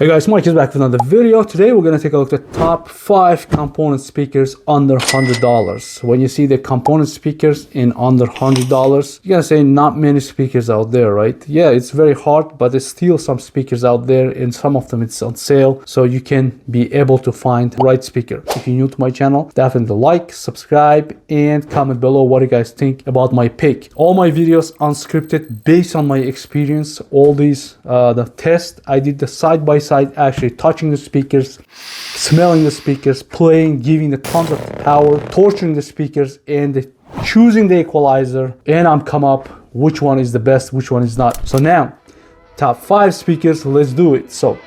Hey guys, Mike is back with another video. Today we're going to take a look at the top 5 component speakers under $100. When you see the component speakers in under $100, you're going to say not many speakers out there, right? Yeah, it's very hard, but there's still some speakers out there and some of them it's on sale, so you can be able to find the right speaker. If you're new to my channel, definitely like, subscribe, and comment below what you guys think about my pick. All my videos unscripted based on my experience. All these, the test, I did the side by side, actually touching the speakers, smelling the speakers, playing, giving the tons of power, torturing the speakers, and choosing the equalizer, and I'm come up which one is the best, which one is not. So now, top 5 speakers, let's do it. So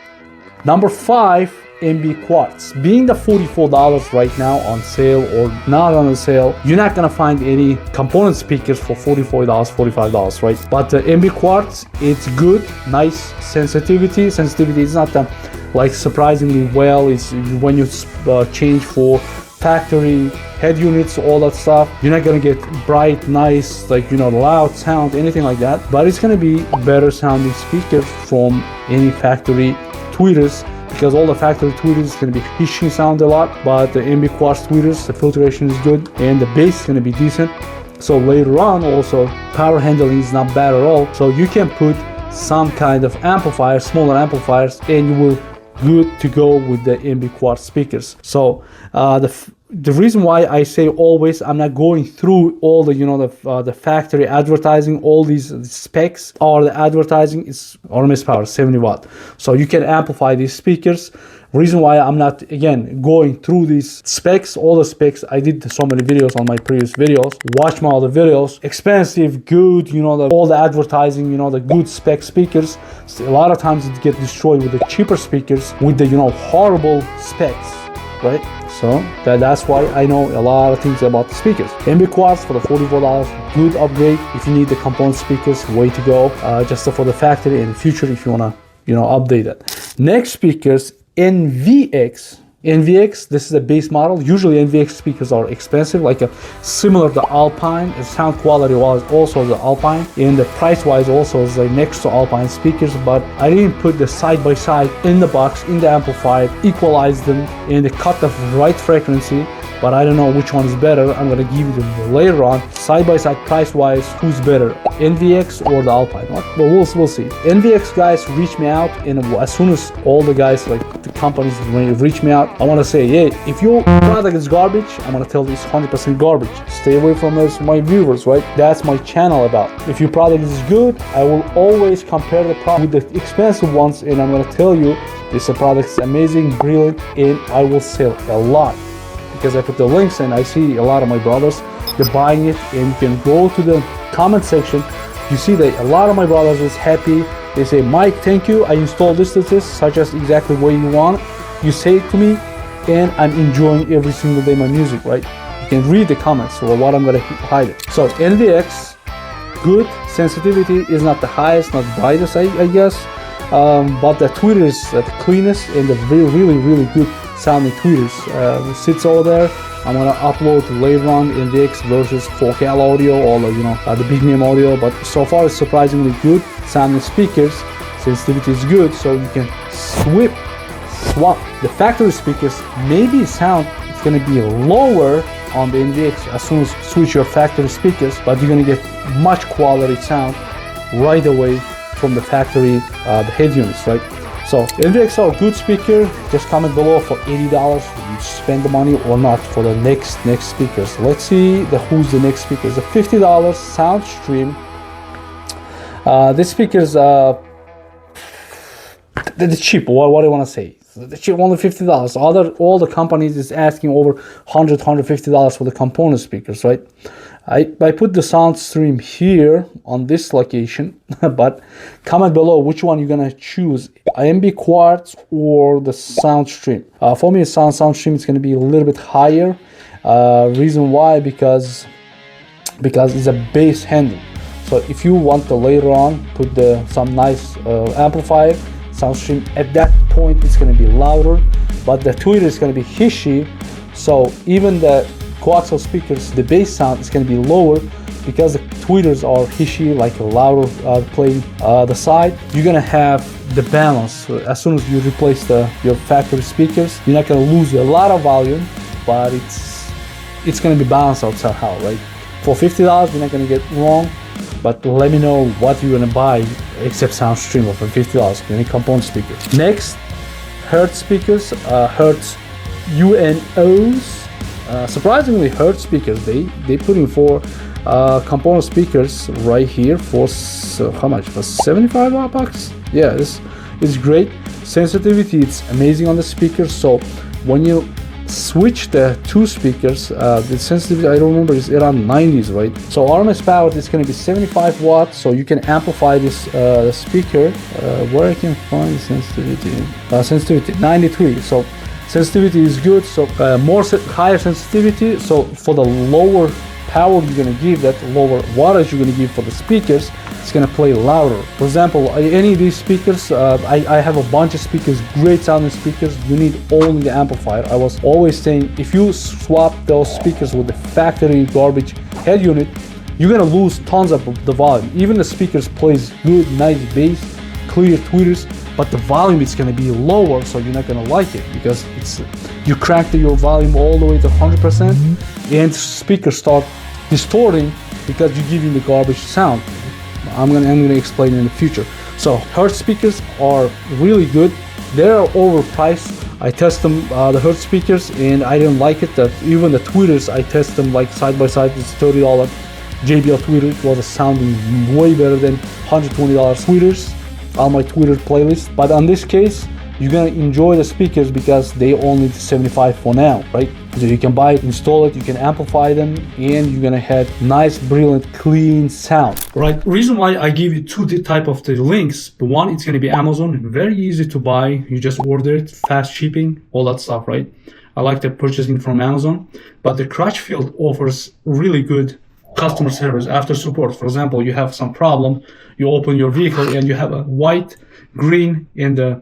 number 5, MB Quarts. Being the $44 right now on sale or not on sale, you're not gonna find any component speakers for $44, $45, right? But the MB Quarts, it's good, nice sensitivity. Sensitivity is not like surprisingly well. It's when you change for factory head units, all that stuff, you're not gonna get bright, nice, like, you know, loud sound, anything like that. But it's gonna be better sounding speakers from any factory tweeters, because all the factory tweeters is going to be hissing sound a lot, but the MB Quart tweeters, the filtration is good and the bass is going to be decent. So later on also power handling is not bad at all, so you can put some kind of amplifier, smaller amplifiers, and you will good to go with the MB Quart speakers. So the reason why I say always, I'm not going through all the, you know, the factory advertising, all these specs, or the advertising is RMS power 70 watt. So you can amplify these speakers. Reason why I'm not, again, going through these specs, all the specs, I did so many videos on my previous videos. Watch my other videos. Expensive, good, you know, all the advertising, you know, the good spec speakers. So a lot of times it gets destroyed with the cheaper speakers, with the, you know, horrible specs, right? So that's why I know a lot of things about the speakers. MB Quarts for the $44, good upgrade. If you need the component speakers, way to go. Just for the factory in the future, if you wanna, you know, update it. Next speakers, NVX. This is a base model. Usually NVX speakers are expensive, like similar to Alpine. The sound quality was also the Alpine, and the price wise also is like next to Alpine speakers, but I didn't put the side by side in the box, in the amplifier, equalize them, and cut the right frequency. But I don't know which one is better. I'm gonna give you them later on. Side by side, price wise, who's better, NVX or the Alpine? But we'll see. NVX guys reach me out, and as soon as all the guys, like the companies, reach me out, I want to say, hey, if your product is garbage, I'm gonna tell this 100% garbage. Stay away from this, my viewers, right? That's my channel about. If your product is good, I will always compare the product with the expensive ones, and I'm gonna tell you this product is amazing, brilliant, and I will sell a lot. Because I put the links and I see a lot of my brothers, they're buying it, and you can go to the comment section. You see that a lot of my brothers is happy. They say, Mike, thank you, I installed this, such as exactly what you want. You say it to me, and I'm enjoying every single day my music, right? You can read the comments or what I'm gonna hide it. So NVX, good. Sensitivity is not the highest, not the brightest, I guess. But the tweeters, the cleanest and the really good sounding tweeters sits over there. I'm gonna upload later on NVX versus 4K audio, or you know, the big name audio. But so far it's surprisingly good sounding speakers. Sensitivity is good, so you can swap the factory speakers. Maybe sound it's gonna be lower on the NVX as soon as you switch your factory speakers, but you're gonna get much quality sound right away from the factory, the head units, right? So NVX are a good speaker. Just comment below for $80. You spend the money or not for the next speakers. Let's see who's the next speakers. The $50 Soundstream. This speakers, the cheap. What do I want to say? The cheap, only $50. All the companies is asking over $100, $150 for the component speakers, right? I put the Soundstream here on this location, but comment below which one you're gonna choose, MB Quartz or the Soundstream. For me, Soundstream is gonna be a little bit higher. Reason why? Because it's a bass handle. So if you want to later on put some nice amplifier, Soundstream at that point it's gonna be louder, but the tweeter is gonna be hishy. So even the coaxial speakers, the bass sound is going to be lower because the tweeters are hishy, like a louder playing the side, you're gonna have the balance. So as soon as you replace your factory speakers, you're not gonna lose a lot of volume, but it's gonna be balanced out somehow, right? For $50, you're not gonna get wrong, but let me know what you're gonna buy except SoundStreamer for $50, any component speaker. Next, Hertz speakers, Hertz UNOs. Surprisingly, Hertz speakers, they put in 4 component speakers right here for how much? For 75 bucks? Yeah, this is great. Sensitivity, it's amazing on the speakers. So when you switch the 2 speakers, the sensitivity, I don't remember, is around 90s, right? So RMS power is going to be 75 watts, so you can amplify this speaker. Where I can find sensitivity? Sensitivity 93. So sensitivity is good. So higher sensitivity. So for the lower power you're going to give, that lower wattage you're going to give for the speakers, it's going to play louder. For example, any of these speakers, I have a bunch of speakers, great sounding speakers. You need only the amplifier. I was always saying, if you swap those speakers with the factory garbage head unit, you're going to lose tons of the volume. Even the speakers plays good, nice bass, clear tweeters, but the volume is going to be lower, so you're not going to like it, because you crank your volume all the way to 100%, and speakers start distorting because you're giving the garbage sound. I'm gonna explain in the future. So Hertz speakers are really good. They're overpriced. I test them, the Hertz speakers, and I didn't like it. That even the tweeters, I test them like side by side. It's $30 JBL tweeter. It was sounding way better than $120 tweeters on my tweeter playlist. But on this case, you're gonna enjoy the speakers because they only 75 for now, right? So you can buy it, install it, you can amplify them, and you're gonna have nice, brilliant, clean sound. Right, reason why I give you 2 type of the links. One, it's gonna be Amazon, very easy to buy. You just order it, fast shipping, all that stuff, right? I like the purchasing from Amazon. But the CrutchField offers really good customer service after support. For example, you have some problem, you open your vehicle and you have a white, green, and a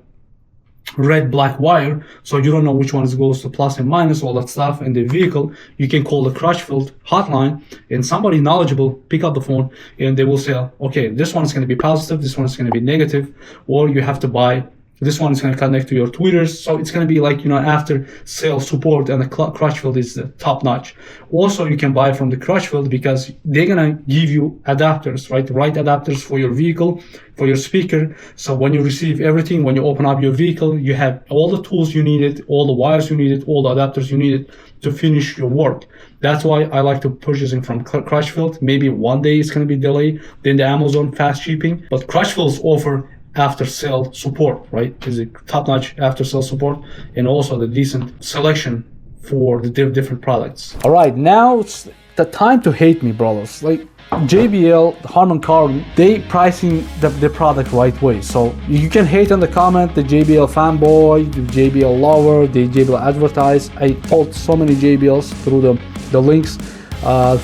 red black wire, so you don't know which one goes to plus and minus, all that stuff in the vehicle. You can call the CrutchField hotline, and somebody knowledgeable pick up the phone, and they will say, okay, this one is going to be positive, this one is going to be negative, or you have to buy this one is going to connect to your tweeters. So it's going to be like, after sales support, and the CrutchField is the top notch. Also, you can buy from the CrutchField because they're going to give you adapters, right? The right adapters for your vehicle, for your speaker. So when you receive everything, when you open up your vehicle, you have all the tools you needed, all the wires you needed, all the adapters you needed to finish your work. That's why I like to purchasing from CrutchField. Maybe one day it's going to be delayed, then the Amazon fast shipping, but CrutchField's offer after sale support, right? Is a top-notch after sale support, and also the decent selection for the different products. All right, now it's the time to hate me, brothers. Like JBL, Harman Kardon, they pricing the product right way. So you can hate on the comment, the JBL fanboy, the JBL lover, the JBL advertise. I told so many JBLs through the links.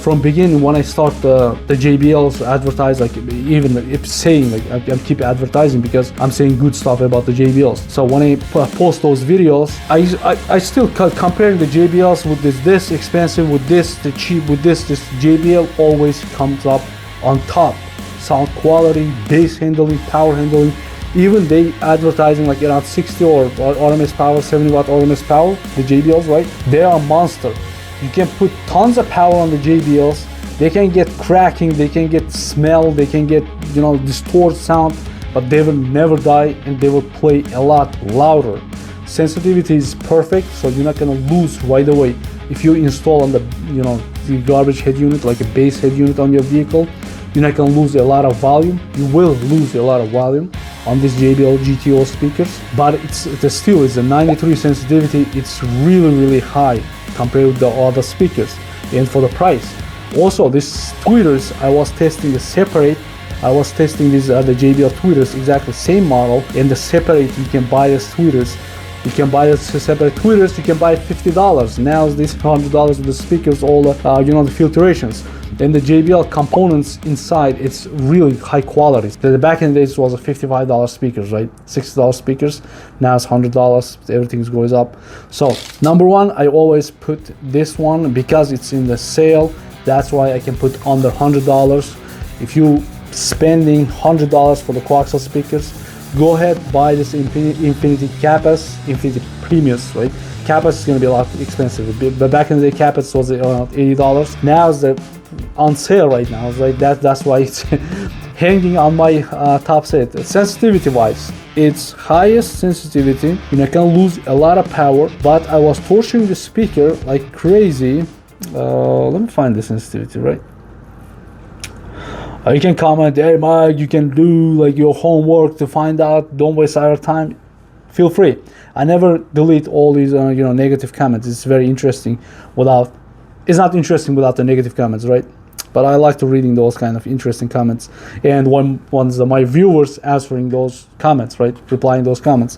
From beginning, when I start the JBLs advertise, like even if saying, like I keep advertising because I'm saying good stuff about the JBLs. So when I post those videos, I still comparing the JBLs with this expensive, with this the cheap, with this JBL always comes up on top. Sound quality, bass handling, power handling. Even they advertising like around 60 or RMS power, 70 watt RMS power, the JBLs, right? They are a monster. You can put tons of power on the JBLs. They can get cracking, they can get smell, they can get, distort sound, but they will never die and they will play a lot louder. Sensitivity is perfect, so you're not gonna lose right away. If you install on the, the garbage head unit, like a bass head unit on your vehicle, you're not gonna lose a lot of volume. You will lose a lot of volume on this JBL GTO speakers, but it's a 93 sensitivity. It's really high compared with the other speakers, and for the price. Also, these tweeters, I was testing the separate. I was testing these the JBL tweeters, exactly same model, and the separate you can buy as tweeters. You can buy the separate tweeters. You can buy $50. Now this $100 with the speakers, all the the filtrations. And the JBL components inside, it's really high quality. The back in the days was a $55 speakers, right? $60 speakers. Now it's $100. Everything goes up. So number one, I always put this one because it's in the sale. That's why I can put under $100. if you spending $100 for the coaxial speakers, go ahead, buy this Infinity Kappas, Infinity Primus, right? Kappas is going to be a lot expensive, but back in the day, Kappas was around $80. Now it's on sale right now, right? That's why it's hanging on my top set. Sensitivity wise, it's highest sensitivity. You're not gonna lose a lot of power, but I was torturing the speaker like crazy. Let me find the sensitivity, right? You can comment, hey Mike, you can do like your homework to find out, don't waste our time. Feel free. I never delete all these negative comments. It's very interesting without, it's not interesting without the negative comments, right? But I like to reading those kind of interesting comments, and ones my viewers answering those comments, right? Replying those comments.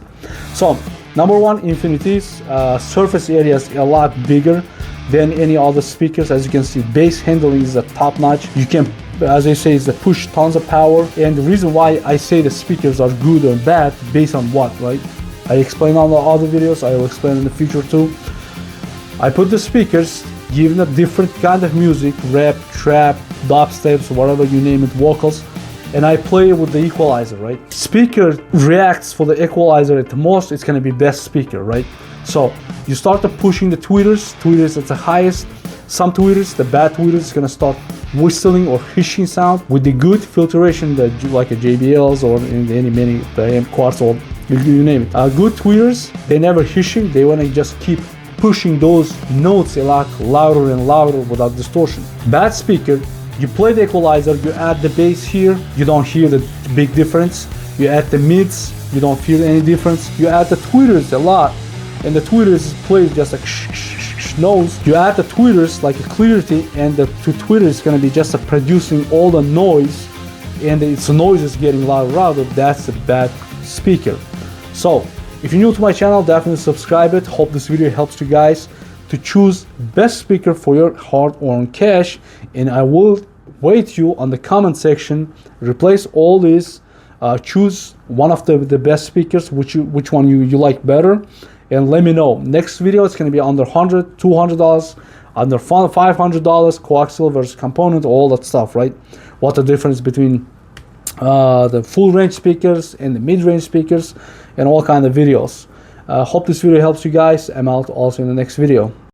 So number one, Infinity's surface area is a lot bigger than any other speakers. As you can see, bass handling is a top notch. You can, as I say, is a push tons of power. And the reason why I say the speakers are good or bad based on what, right? I explain on the other videos. I will explain in the future too. I put the speakers, giving a different kind of music, rap, trap, dubsteps, whatever you name it, vocals, and I play with the equalizer, right? Speaker reacts for the equalizer at the most, it's gonna be best speaker, right? So you start pushing the tweeters at the highest. Some tweeters, the bad tweeters, is gonna start whistling or hissing sound. With the good filtration, like a JBLs or in many the MB Quarts or you name it. Good tweeters, they never hissing, they wanna just keep pushing those notes a lot louder and louder without distortion. Bad speaker, you play the equalizer, you add the bass here, you don't hear the big difference. You add the mids, you don't feel any difference. You add the tweeters a lot, and the tweeters plays just like nose. You add the tweeters like a clarity, and the tweeter is gonna be just producing all the noise, and its noise is getting louder. That's a bad speaker. So if you're new to my channel, definitely subscribe it. Hope this video helps you guys to choose best speaker for your hard-earned cash. And I will wait you on the comment section. Replace all these. Choose one of the best speakers, which one you like better, and let me know. Next video it's going to be under $100, $200, under $500, coaxial versus component, all that stuff, right? What the difference between the full range speakers and the mid-range speakers, and all kind of videos. Hope this video helps you guys. I'm out also in the next video.